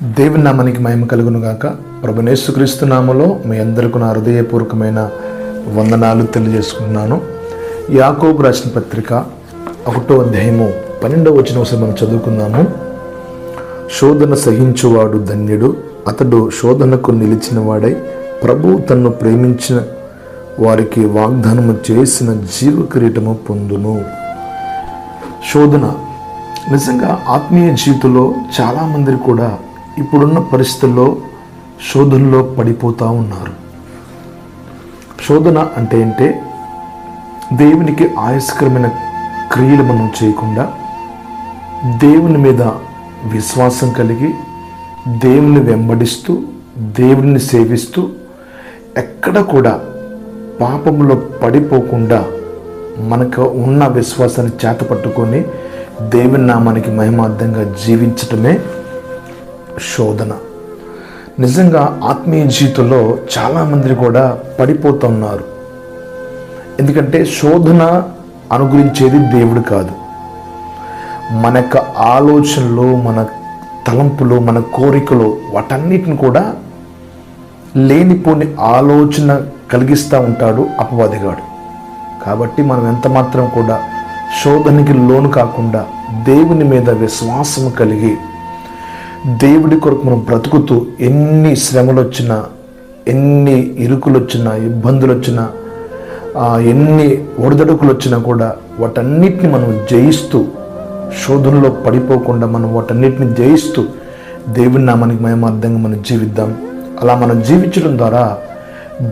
దేవుని నామానికి మహిమ కలుగును గాక. ప్రభువైన యేసుక్రీస్తు నామములో మీ అందరికీ నా హృదయపూర్వకమైన వందనాలు తెలియజేసుకుంటున్నాను. యాకోబు రాసిన పత్రిక 1వ అధ్యాయము 12వ వచనం మనం చదువుకుందాము. శోధన సహించువాడు ధన్యుడు, అతడు శోధనకు నిలిచిన వాడై ప్రభు తన్ను ప్రేమించిన వారికి వాగ్దానము చేసిన జీవ కిరీటము పొందును. శోధన నిజంగా ఆత్మీయ జీవితంలో చాలామంది కూడా ఇప్పుడున్న పరిస్థితుల్లో శోధనలో పడిపోతూ ఉన్నారు. శోధన అంటే దేవునికి ఆయాస్కరమైన క్రియలు మనం చేయకుండా దేవుని మీద విశ్వాసం కలిగి దేవుని వెంబడిస్తూ దేవుడిని సేవిస్తూ ఎక్కడ కూడా పాపంలో పడిపోకుండా మనకు ఉన్న విశ్వాసాన్ని చేతపట్టుకొని దేవుని నామానికి మహిమార్థంగా జీవించటమే శోధన. నిజంగా ఆత్మీయ జీవితంలో చాలామంది కూడా పడిపోతున్నారు. ఎందుకంటే శోధన అనుగ్రహించేది దేవుడు కాదు. మన యొక్క ఆలోచనలు, మన తలంపులు, మన కోరికలు, వాటన్నిటిని కూడా లేనిపోని ఆలోచన కలిగిస్తూ ఉంటాడు అపవాదిగాడు. కాబట్టి మనం ఎంత మాత్రం కూడా శోధనకి లోను కాకుండా దేవుని మీద విశ్వాసం కలిగి దేవుడి కొరకు మనం బ్రతుకుతూ ఎన్ని శ్రమలు వచ్చినా, ఎన్ని ఇరుకులు వచ్చినా, ఇబ్బందులు వచ్చినా, ఎన్ని ఒడిదడుకులు వచ్చినా కూడా వాటన్నిటిని మనం జయిస్తూ, శోధనలో పడిపోకుండా మనం వాటన్నిటిని జయిస్తూ దేవుని నామానికి మహిమార్థంగా మనం జీవిద్దాం. అలా మనం జీవించడం ద్వారా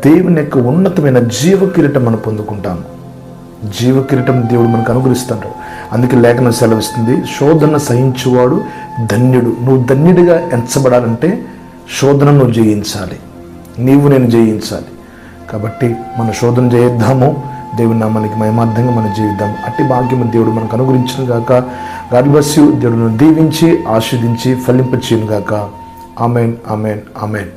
దేవుని యొక్క ఉన్నతమైన జీవ కిరీటం మనం పొందుకుంటాము. జీవ కిరీటం దేవుడు మనకు అనుగ్రహిస్తాడు. అందుకే లేఖనం సెలవిస్తుంది, శోధన సహించువాడు ధన్యుడు. నువ్వు ధన్యుడిగా ఎంచబడాలంటే శోధన నువ్వు జయించాలి, నేను జయించాలి. కాబట్టి మన శోధన చేద్దాము, దేవుని నామానికి మహిమార్థంగా మనం జీవిద్దాం. అట్టి భాగ్యము దేవుడు మనకు అనుగ్రహించును గాక. God bless you. దేవుడును దీవించి ఆశీర్వదించి ఫలింపచేయును గాక. ఆమేన్, ఆమేన్, ఆమేన్.